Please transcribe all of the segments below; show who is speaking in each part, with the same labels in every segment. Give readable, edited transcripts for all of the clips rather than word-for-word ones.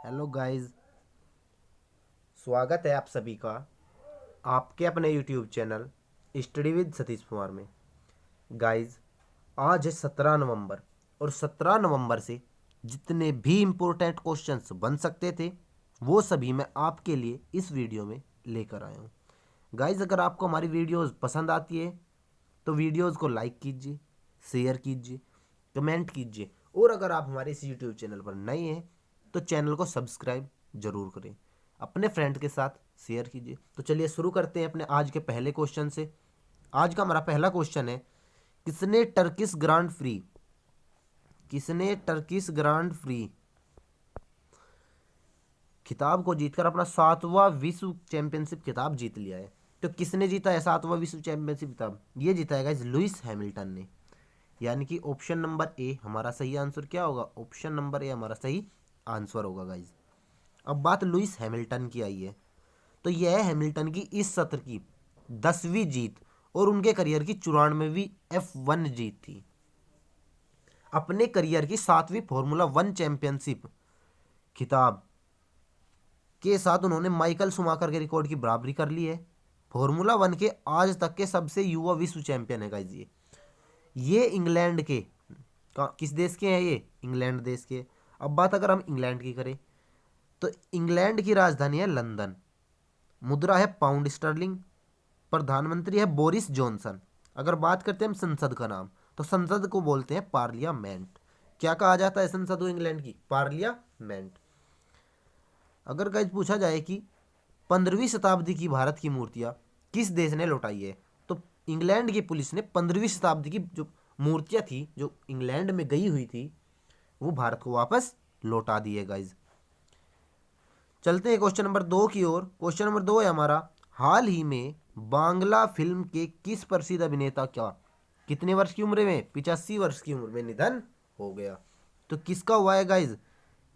Speaker 1: Hello guys. स्वागत है आप सभी का आपके अपने YouTube channel study with Satish Kumar में। गाइस, आज है 17 नवंबर और 17 नवंबर से जितने भी इम्पोर्टेंट क्वेश्चंस बन सकते थे वो सभी मैं आपके लिए इस वीडियो में लेकर आया हूँ। गाइस, अगर आपको हमारी वीडियोस पसंद आती है तो वीडियोस को लाइक कीजिए, शेयर कीजिए, कमेंट कीजिए और अगर आप हमारे इस यूट्यूब चैनल पर नए हैं तो चैनल को सब्सक्राइब जरूर करें, अपने फ्रेंड के साथ शेयर कीजिए। तो चलिए शुरू करते हैं अपने आज के पहले क्वेश्चन से। आज का हमारा पहला क्वेश्चन है, किसने टर्किश ग्रांड फ्री किसने टर्किश ग्रांड फ्री खिताब को जीतकर अपना 7वां विश्व चैंपियनशिप खिताब जीत लिया है? तो किसने जीता है 7वां विश्व चैंपियनशिप खिताब? ये जीता है गाइस लुइस हैमिल्टन ने। यानी कि ऑप्शन नंबर ए हमारा सही आंसर क्या होगा? ऑप्शन नंबर ए हमारा सही आंसर होगा गाइज। अब बात लुइस हैमिल्टन की आई है, तो यह हैमिल्टन की इस सत्र की 10वीं जीत और उनके करियर की 94वीं F1 जीत थी। अपने करियर की 7वीं फॉर्मूला 1 चैंपियनशिप खिताब के साथ उन्होंने माइकल शुमाकर के रिकॉर्ड की बराबरी कर ली है। फॉर्मूला 1 के आज तक के सबसे युवा विश्व चैंपियन है गाइज। ये इंग्लैंड के किस देश के हैं? ये इंग्लैंड देश के। अब बात अगर हम इंग्लैंड की करें तो इंग्लैंड की राजधानी है लंदन, मुद्रा है पाउंड स्टर्लिंग, प्रधानमंत्री है बोरिस जॉनसन। अगर बात करते हैं हम संसद का नाम, तो संसद को बोलते हैं पार्लियामेंट। क्या कहा जाता है संसद को इंग्लैंड की? पार्लियामेंट। अगर गाइस पूछा जाए कि 15वीं शताब्दी की भारत की मूर्तियां किस देश ने लौटाई है, तो इंग्लैंड की पुलिस ने 15वीं शताब्दी की जो मूर्तियां थी जो इंग्लैंड में गई हुई थी वो भारत को वापस लौटा दी है गाइज। चलते हैं क्वेश्चन नंबर 2 की ओर। क्वेश्चन नंबर 2 है हमारा, हाल ही में बांग्ला फिल्म के किस प्रसिद्ध अभिनेता का कितने वर्ष की उम्र में, 85 वर्ष की उम्र में निधन हो गया? तो किसका हुआ है गाइज?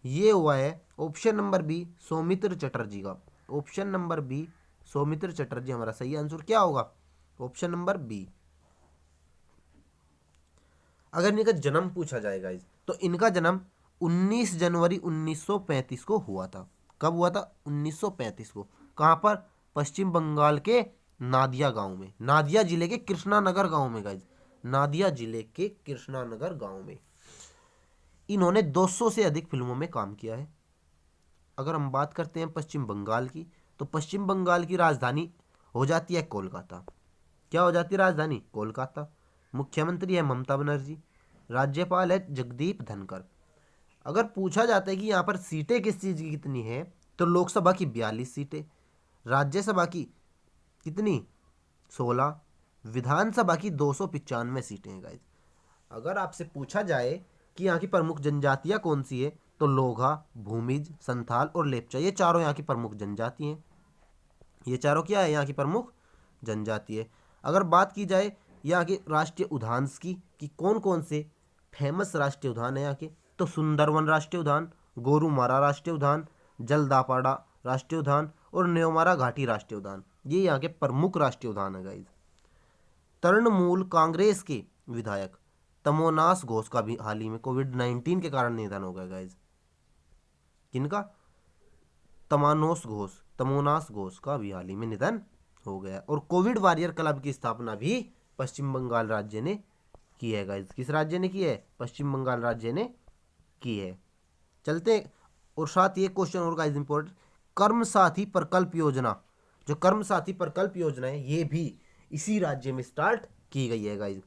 Speaker 1: ये हुआ है option number B Soumitra Chatterjee का। Option number B Soumitra Chatterjee हमारा सही आंसर क्या होगा? Option number B. अगर इनका जन्म पूछा जाए गाइज, तो इनका जन्म 19 जनवरी 1935 को हुआ था। कब हुआ था? 1935 को। कहाँ पर? पश्चिम बंगाल के नादिया गांव में, नादिया जिले के कृष्णानगर गांव में गाइज, नादिया जिले के कृष्णानगर गांव में। इन्होंने 200 से अधिक फिल्मों में काम किया है। अगर हम बात करते हैं पश्चिम बंगाल की, तो पश्चिम बंगाल की राजधानी हो जाती है कोलकाता। क्या हो जाती है राजधानी? कोलकाता। मुख्यमंत्री है ममता बनर्जी, राज्यपाल है जगदीप धनखड़। अगर पूछा जाता है कि यहाँ पर सीटें किस चीज़ की कितनी है, तो लोकसभा की 42 सीटें, राज्यसभा की कितनी? 16, विधानसभा की 295 सीटें हैं गाइज। अगर आपसे पूछा जाए कि यहाँ की प्रमुख जनजातियाँ कौन सी है, तो लोगा, भूमिज, संथाल और लेपचा, ये चारों यहाँ की प्रमुख जनजाति हैं। ये चारों क्या है? यहाँ की प्रमुख जनजाति है। अगर बात की जाए यहाँ के राष्ट्रीय उद्यान की कि कौन कौन से फेमस राष्ट्रीय उद्यान है यहाँ के, तो सुंदरवन राष्ट्रीय उद्यान, गोरुमारा राष्ट्रीय उद्यान, जलदापाड़ा राष्ट्रीय उद्यान और न्योमारा घाटी राष्ट्रीय उद्यान, ये यहाँ के प्रमुख राष्ट्रीय उद्यान है गाइज। तृणमूल कांग्रेस के विधायक तमोनास घोष का भी हाल ही में कोविड-19 के कारण निधन हो गया गाइज। किनका? तमोनास घोष का भी हाल ही में निधन हो गया। और कोविड वॉरियर क्लब की स्थापना भी पश्चिम बंगाल राज्य ने की है गाइज। किस राज्य ने की है? पश्चिम बंगाल राज्य ने की है। चलते और साथ ही एक क्वेश्चन और गाइज इंपॉर्टेंट, कर्म साथी प्रकल्प योजना, जो कर्म साथी प्रकल्प योजना है ये भी इसी राज्य में स्टार्ट की गई है गाइज।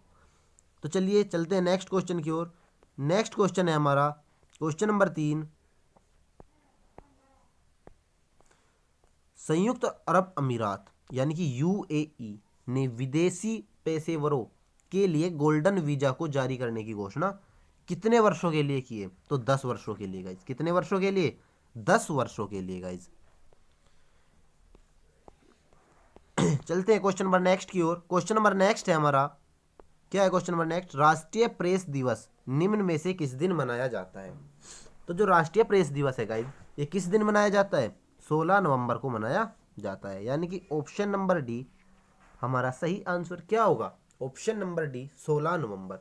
Speaker 1: तो चलिए चलते हैं नेक्स्ट क्वेश्चन की ओर। नेक्स्ट क्वेश्चन है हमारा क्वेश्चन नंबर 3, संयुक्त अरब अमीरात यानी कि यूएई ने विदेशी पेशेवरों के लिए गोल्डन वीजा को जारी करने की घोषणा कितने वर्षों के लिए की है? तो 10 वर्षों के लिए गाइज। कितने वर्षों के लिए? 10 वर्षों के लिए गाइज। चलते हैं क्वेश्चन नंबर नेक्स्ट की ओर। क्वेश्चन नंबर नेक्स्ट है हमारा, क्या है क्वेश्चन नंबर नेक्स्ट? राष्ट्रीय प्रेस दिवस निम्न में से किस दिन मनाया जाता है? तो जो राष्ट्रीय प्रेस दिवस है गाइज, ये किस दिन मनाया जाता है? 16 नवंबर को मनाया जाता है। यानी कि ऑप्शन नंबर डी हमारा सही आंसर क्या होगा? ऑप्शन नंबर डी 16 नवंबर।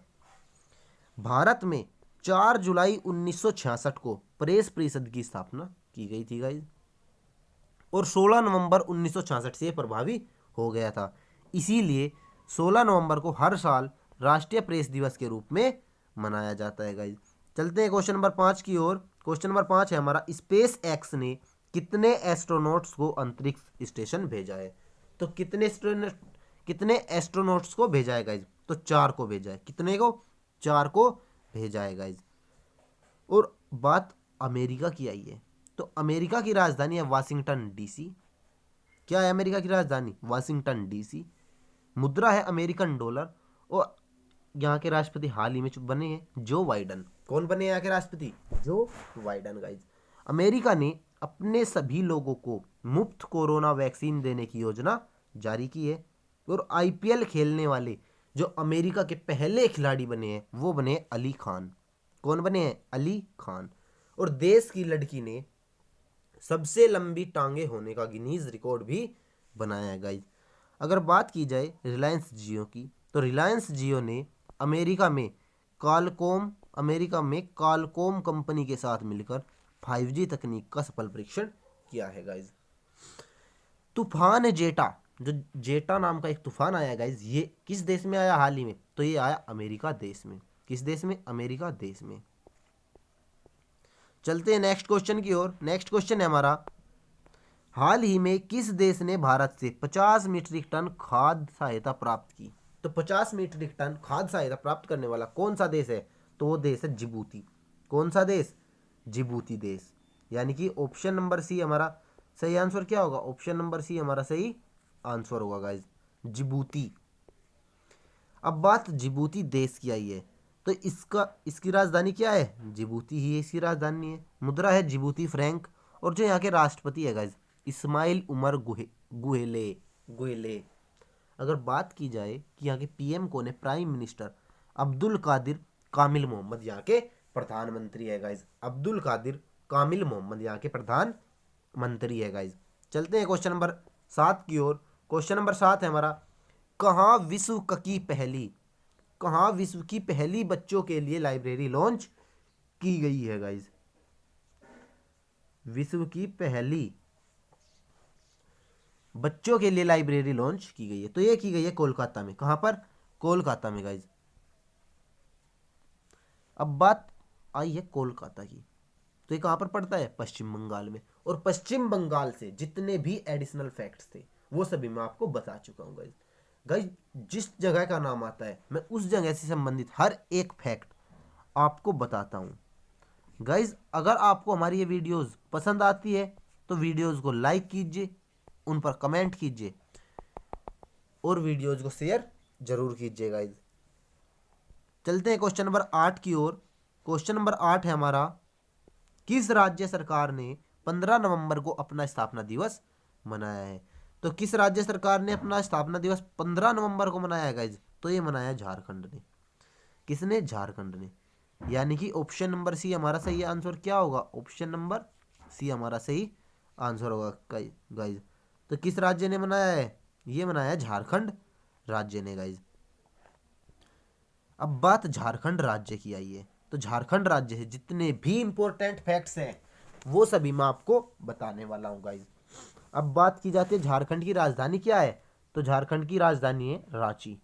Speaker 1: भारत में 4 जुलाई 1966 को प्रेस परिषद की स्थापना की गई थी गाइज, और 16 नवंबर 1966 से प्रभावी हो गया था। इसीलिए 16 नवंबर को हर साल राष्ट्रीय प्रेस दिवस के रूप में मनाया जाता है गाइज। चलते हैं क्वेश्चन नंबर 5 की ओर। क्वेश्चन नंबर 5 है हमारा, स्पेस एक्स ने कितने एस्ट्रोनॉट्स को अंतरिक्ष स्टेशन भेजा है? तो कितने एस्ट्रोनॉट्स को भेजा है गाइज? तो 4 को भेजा है। कितने को? 4 को भेजा है गाइज। और बात अमेरिका की आई है, तो अमेरिका की राजधानी है वाशिंगटन डीसी। क्या है अमेरिका की राजधानी? Washington DC. मुद्रा है अमेरिकन डॉलर। और यहाँ के राष्ट्रपति हाल ही में बने हैं जो बाइडन। कौन बने यहाँ के राष्ट्रपति? जो बाइडन गाइज। अमेरिका ने अपने सभी लोगों को मुफ्त कोरोना वैक्सीन देने की योजना जारी की है। और आईपीएल खेलने वाले जो अमेरिका के पहले खिलाड़ी बने हैं वो बने अली खान। कौन बने हैं? अली खान। और देश की लड़की ने सबसे लंबी टांगे होने का गिनीज रिकॉर्ड भी बनाया है गाइज। अगर बात की जाए रिलायंस जियो की, तो रिलायंस जियो ने अमेरिका में कॉलकॉम कंपनी के साथ मिलकर 5G तकनीक का सफल परीक्षण किया है गाइज। तूफान जेटा, जो जेटा नाम का एक तूफान आया गाइज, ये किस देश में आया हाल ही में? तो ये आया अमेरिका देश में। किस देश में? अमेरिका देश में। चलते हैं नेक्स्ट क्वेश्चन की ओर। नेक्स्ट क्वेश्चन है हमारा, हाल ही में किस देश ने भारत से 50 मीट्रिक टन खाद्य सहायता प्राप्त की? तो 50 मीट्रिक टन खाद्य सहायता प्राप्त करने वाला कौन सा देश है? तो वो देश है जिबूती। कौन सा देश? जिबूती देश। यानी कि ऑप्शन नंबर सी हमारा सही आंसर क्या होगा? ऑप्शन नंबर सी हमारा सही आंसर होगा गाइज, जिबूती। अब बात जिबूती देश की आई है, तो इसकी राजधानी क्या है? जिबूती ही इसकी राजधानी है। मुद्रा है जिबूती फ्रैंक। और जो यहाँ के राष्ट्रपति है गाइज, इस्माइल उमर गुहेले। अगर बात की जाए कि यहाँ के पीएम कौन है? प्राइम मिनिस्टर अब्दुल कादिर कामिल मोहम्मद यहाँ के प्रधानमंत्री है गाइज। अब्दुल कादिर कामिल मोहम्मद यहाँ के प्रधानमंत्री है गाइज। चलते हैं क्वेश्चन नंबर 7 की ओर। क्वेश्चन नंबर 7 है हमारा, कहाँ विश्व की पहली बच्चों के लिए लाइब्रेरी लॉन्च की गई है गाइज? विश्व की पहली बच्चों के लिए लाइब्रेरी लॉन्च की गई है, तो ये की गई है कोलकाता में। कहां पर? कोलकाता में गाइज। अब बात आई है कोलकाता की, तो ये कहां पर पड़ता है? पश्चिम बंगाल में। और पश्चिम बंगाल से जितने भी एडिशनल फैक्ट्स थे वो सभी मैं आपको बता चुका हूं गाइज। जिस जगह का नाम आता है मैं उस जगह से संबंधित हर एक फैक्ट आपको बताता हूं गाइज। अगर आपको हमारी ये वीडियोस पसंद आती है तो वीडियोस को लाइक कीजिए, उन पर कमेंट कीजिए और वीडियोस को शेयर जरूर कीजिए गाइज। चलते हैं क्वेश्चन नंबर 8 की ओर। क्वेश्चन नंबर 8 है हमारा, किस राज्य सरकार ने 15 नवंबर को अपना स्थापना दिवस मनाया है? तो किस राज्य सरकार ने अपना स्थापना दिवस 15 नवंबर को मनाया है गाइज? तो ये मनाया झारखंड ने। किसने? झारखंड ने। यानी कि ऑप्शन नंबर सी हमारा सही आंसर क्या होगा? ऑप्शन नंबर सी हमारा सही आंसर होगा गाइज। तो किस राज्य ने मनाया है? ये मनाया है झारखंड राज्य ने गाइज। अब बात झारखंड राज्य की आई है, तो झारखंड राज्य से जितने भी इंपॉर्टेंट फैक्ट्स हैं वो सभी मैं आपको बताने वाला हूं गाइज। अब बात की जाती है झारखंड की राजधानी क्या है? तो झारखंड की राजधानी है रांची।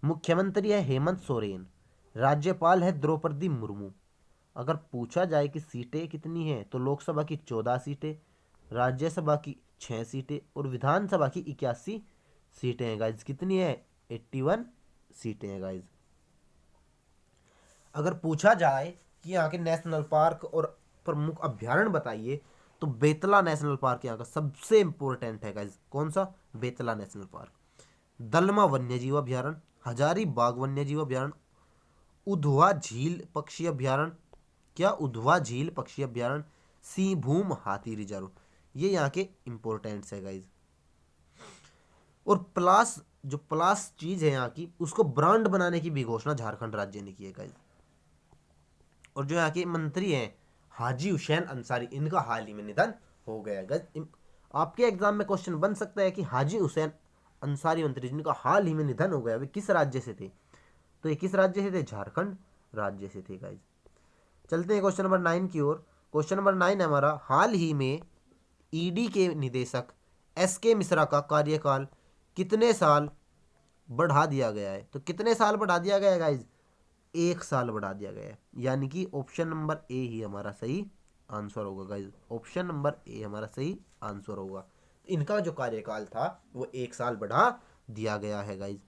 Speaker 1: मुख्यमंत्री है हेमंत सोरेन। राज्यपाल है द्रौपदी मुर्मू। अगर पूछा जाए कि सीटें कितनी हैं, तो लोकसभा की 14 सीटें, राज्यसभा की 6 सीटें और विधानसभा की 81 सीटें हैं गाइज। कितनी है? 81 सीटें हैं गाइज। अगर पूछा जाए कि यहाँ के नेशनल पार्क और प्रमुख अभ्यारण्य बताइए, तो बेतला नेशनल पार्क यहाँ का सबसे इंपॉर्टेंट है गाइज। कौन सा? Betla national park. दलमा वन्यजीव अभ्यारण्य, हजारीबाग वन्यजीव अभ्यारण्य, उधवा झील पक्षी अभ्यारण्य, क्या? उधवा झील पक्षी अभ्यारण्य, सिंहभूम हाथी रिजर्व, ये यहाँ के इंपॉर्टेंट्स है गाइज। और प्लास चीज है यहाँ की, उसको ब्रांड बनाने की भी घोषणा झारखंड राज्य ने की है गाइज। और जो यहाँ के मंत्री हैं हाजी हुसैन अंसारी, इनका हाल ही में निधन हो गया गाइज। आपके एग्जाम में क्वेश्चन बन सकता है कि हाजी हुसैन अंसारी मंत्री जिनका हाल ही में निधन हो गया वे किस राज्य से थे? तो ये किस राज्य से थे? झारखंड राज्य से थे गाइज। चलते हैं क्वेश्चन नंबर 9 की ओर। क्वेश्चन नंबर 9 है हमारा, हाल ही में ईडी के निदेशक एसके मिश्रा का कार्यकाल कितने साल बढ़ा दिया गया है? तो कितने साल बढ़ा दिया गया है गाइज? 1 साल बढ़ा दिया गया है, यानी कि ऑप्शन नंबर ए ही हमारा सही आंसर होगा गाइज। ऑप्शन नंबर ए हमारा सही आंसर होगा। इनका जो कार्यकाल था वो 1 साल बढ़ा दिया गया है गाइज।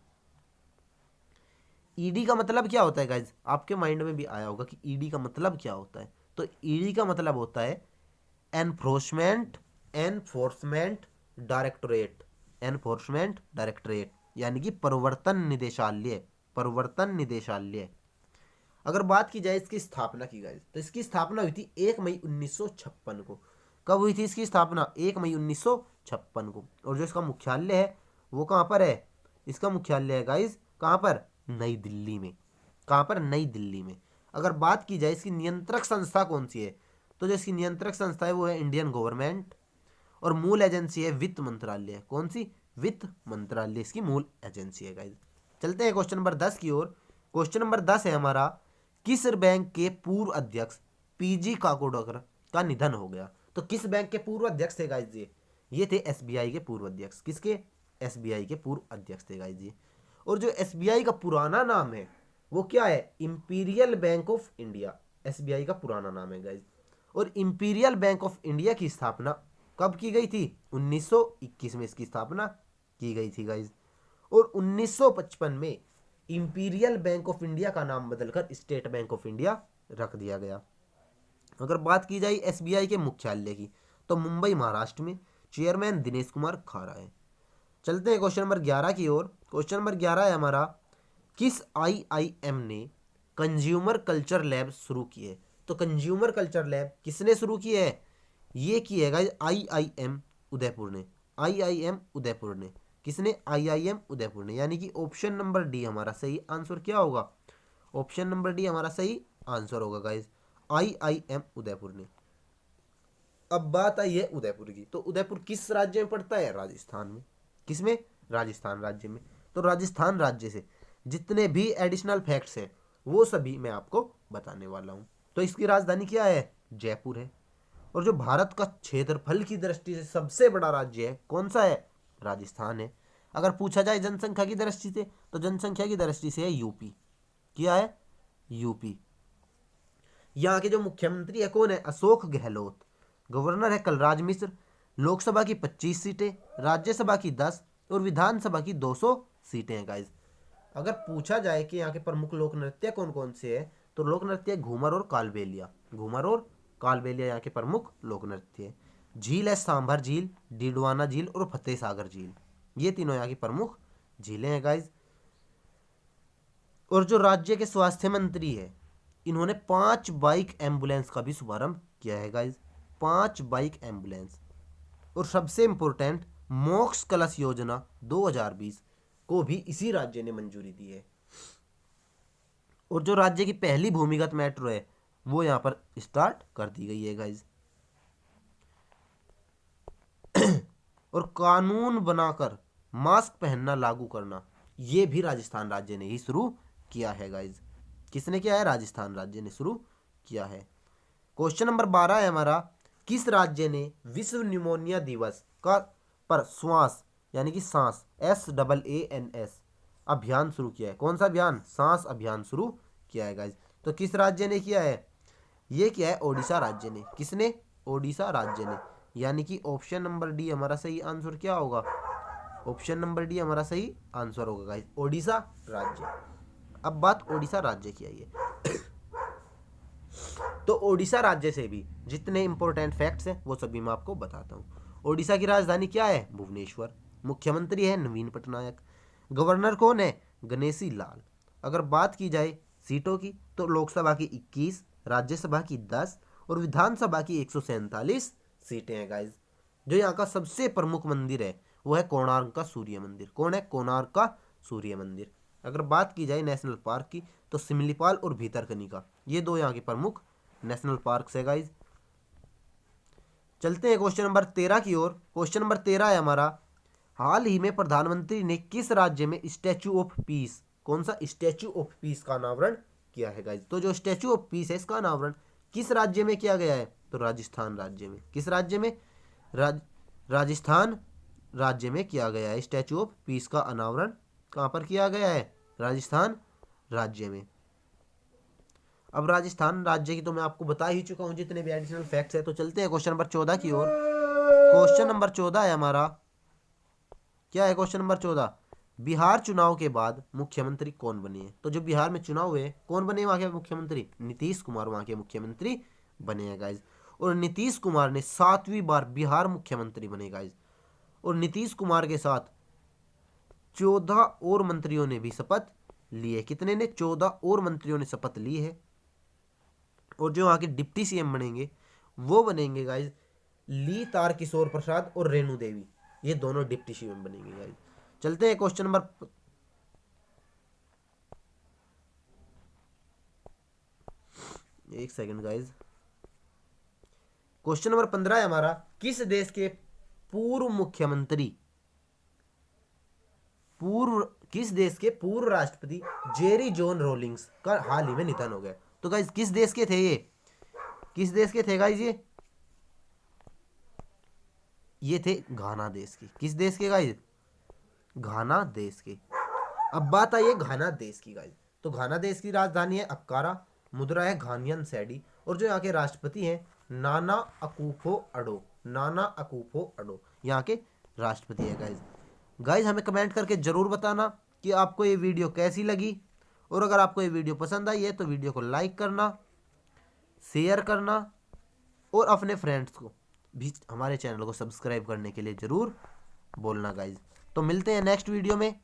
Speaker 1: ईडी का मतलब क्या होता है गाइज? आपके माइंड में भी आया होगा कि ईडी का मतलब क्या होता है। तो ईडी का मतलब होता है enforcement enforcement directorate, enforcement directorate यानी कि प्रवर्तन निदेशालय, प्रवर्तन निदेशालय। अगर बात की जाए इसकी स्थापना की गाइज, तो इसकी स्थापना हुई थी 1 मई 1956 को। कब हुई थी इसकी स्थापना? 1 मई 1956 को। और जो इसका मुख्यालय है वो कहाँ पर है? इसका मुख्यालय है गाइज कहाँ पर? नई दिल्ली में। कहाँ पर? नई दिल्ली में। अगर बात की जाए इसकी नियंत्रक संस्था कौन सी है, तो जो इसकी नियंत्रक संस्था है वो है इंडियन गवर्नमेंट, और मूल एजेंसी है वित्त मंत्रालय। कौन सी? वित्त मंत्रालय इसकी मूल एजेंसी है गाइज। चलते हैं क्वेश्चन नंबर 10 की ओर। क्वेश्चन नंबर 10 है हमारा, किस बैंक के पूर्व अध्यक्ष पीजी काकोडकर का निधन हो गया? तो किस बैंक के पूर्व अध्यक्ष थे गाइज ये थे एसबीआई के पूर्व अध्यक्ष। किसके? एसबीआई के पूर्व अध्यक्ष थे गाइज ये। और जो एसबीआई का पुराना नाम है वो क्या है? Imperial bank of India. SBI का पुराना नाम है गाइज। और इंपीरियल बैंक ऑफ इंडिया की स्थापना कब की गई थी? 1921 में इसकी स्थापना की गई थी गाइज। और 1955 में इंपीरियल बैंक ऑफ इंडिया का नाम बदलकर स्टेट बैंक ऑफ इंडिया रख दिया गया। अगर बात की जाए एसबीआई के मुख्यालय की, तो मुंबई महाराष्ट्र में। चेयरमैन दिनेश कुमार खारा है। चलते हैं क्वेश्चन नंबर 11 की ओर। क्वेश्चन नंबर 11 है हमारा, किस आईआईएम ने कंज्यूमर कल्चर लैब शुरू की है? तो कंज्यूमर कल्चर लैब किसने शुरू की है? ये की है गाइस आईआईएम उदयपुर ने। आईआईएम उदयपुर ने। किसने? आईआईएम उदयपुर ने। यानी कि ऑप्शन नंबर डी हमारा सही आंसर क्या होगा? ऑप्शन नंबर डी हमारा सही आंसर होगा गाइस, आईआईएम उदयपुर ने। अब बात आई है उदयपुर की, तो उदयपुर किस राज्य में पड़ता है? राजस्थान में। किसमें? राजस्थान राज्य में। तो राजस्थान राज्य से जितने भी एडिशनल फैक्ट्स हैं वो सभी मैं आपको बताने वाला हूँ। तो इसकी राजधानी क्या है? जयपुर है। और जो भारत का क्षेत्रफल की दृष्टि से सबसे बड़ा राज्य है कौन सा है? राजस्थान है। अगर पूछा जाए जनसंख्या की दृष्टि से, तो जनसंख्या की दृष्टि से है यूपी। क्या है? यूपी। यहाँ के जो मुख्यमंत्री है कौन है? अशोक गहलोत। गवर्नर है कलराज मिश्र। लोकसभा की 25 सीटें, राज्यसभा की 10 और विधानसभा की 200 सीटें हैं गाइज। अगर पूछा जाए कि यहाँ के प्रमुख लोक नृत्य कौन कौन से है, तो लोक नृत्य घूमर और कालबेलिया। घूमर और कालबेलिया यहाँ के प्रमुख लोक नृत्य है। झील है सांभर झील, डीडवाना झील और फतेह सागर झील। ये तीनों यहाँ की प्रमुख झीलें हैं गाइज। और जो राज्य के स्वास्थ्य मंत्री है, इन्होंने 5 बाइक एम्बुलेंस का भी शुभारंभ किया है गाइज। 5 bike ambulance. और सबसे इंपॉर्टेंट, मोक्ष कलश योजना 2020 को भी इसी राज्य ने मंजूरी दी है। और जो राज्य की पहली भूमिगत मेट्रो है वो यहाँ पर स्टार्ट कर दी गई है गाइज। और कानून बनाकर मास्क पहनना लागू करना, ये भी राजस्थान राज्य ने ही शुरू किया है गाइज। किसने किया है? राजस्थान राज्य ने शुरू किया है। क्वेश्चन नंबर 12 है हमारा, किस राज्य ने विश्व न्यूमोनिया दिवस का पर श्वास यानी कि सांस SAANS अभियान शुरू किया है? कौन सा अभियान? सांस अभियान शुरू किया है गाइज। तो किस राज्य ने किया है? ये किया है ओडिशा राज्य ने। किसने? ओडिशा राज्य ने। यानी कि ऑप्शन नंबर डी हमारा सही आंसर क्या होगा? ऑप्शन नंबर डी हमारा सही आंसर होगा गाइज, ओडिशा राज्य। अब बात ओडिशा राज्य की आई है। तो ओडिशा राज्य से भी जितने इंपॉर्टेंट फैक्ट्स हैं वो सभी मैं आपको बताता हूँ। ओडिशा की राजधानी क्या है? भुवनेश्वर। मुख्यमंत्री है नवीन पटनायक। गवर्नर कौन है? गणेशी लाल। अगर बात की जाए सीटों की, तो लोकसभा की 21, राज्यसभा की 10 और विधानसभा की 147 सीटें हैं गाइज। जो यहाँ का सबसे प्रमुख मंदिर है वो है कोणार्क का सूर्य मंदिर। कौन है? कोणार्क का सूर्य मंदिर। अगर बात की जाए नेशनल पार्क की, तो सिमलीपाल और भीतरकनिका, ये दो यहाँ के प्रमुख नेशनल पार्क है गाइज। चलते हैं क्वेश्चन नंबर 13 की ओर। क्वेश्चन नंबर 13 है हमारा, हाल ही में प्रधानमंत्री ने किस राज्य में स्टैचू ऑफ पीस, कौन सा स्टैचू ऑफ पीस का अनावरण किया है गाइज? तो जो स्टैचू ऑफ पीस है इसका अनावरण किस राज्य में किया गया है? तो राजस्थान राज्य में। किस राज्य में? राजस्थान राज्य में किया गया है। स्टैचू ऑफ पीस का अनावरण कहाँ पर किया गया है? राजस्थान राज्य में। अब राजस्थान राज्य की तो मैं आपको बता ही चुका हूँ जितने भी एडिशनल फैक्ट्स है। तो चलते हैं क्वेश्चन नंबर 14 की ओर। क्वेश्चन नंबर 14 है हमारा, क्या है क्वेश्चन नंबर 14? बिहार चुनाव के बाद मुख्यमंत्री कौन बने हैं? तो जो बिहार में चुनाव हुए कौन बने वहां के मुख्यमंत्री? नीतीश कुमार वहां के मुख्यमंत्री बने हैं गाइज। और नीतीश कुमार ने 7वीं बार बिहार मुख्यमंत्री बने गाइज। और नीतीश कुमार के साथ 14 और मंत्रियों ने भी शपथ ली है। कितने ने? 14 और मंत्रियों ने शपथ ली है। और जो वहां के डिप्टी सीएम बनेंगे वो बनेंगे गाइज ली तार किशोर प्रसाद और रेणु देवी। ये दोनों डिप्टी सीएम बनेंगे गाइज। चलते हैं क्वेश्चन नंबर, एक सेकंड गाइज। क्वेश्चन नंबर 15 है हमारा, किस देश के पूर्व मुख्यमंत्री, किस देश के पूर्व राष्ट्रपति जेरी जॉन रॉलिंग्स का हाल ही में निधन हो गया? तो गाइज किस देश के थे ये? किस देश के थे गाइज ये थे घाना देश के। किस देश के गाइज? घाना देश के। अब बात आई है घाना देश की गाइज। तो घाना देश की राजधानी है अक्कारा, मुद्रा है घानियन सैडी, और जो यहाँ के राष्ट्रपति हैं नाना अकूफो अडो। नाना अकूफो अडो यहाँ के राष्ट्रपति है गाइज। गाइज हमें कमेंट करके जरूर बताना कि आपको ये वीडियो कैसी लगी, और अगर आपको ये वीडियो पसंद आई है तो वीडियो को लाइक करना, शेयर करना, और अपने फ्रेंड्स को भी हमारे चैनल को सब्सक्राइब करने के लिए जरूर बोलना गाइज। तो मिलते हैं नेक्स्ट वीडियो में।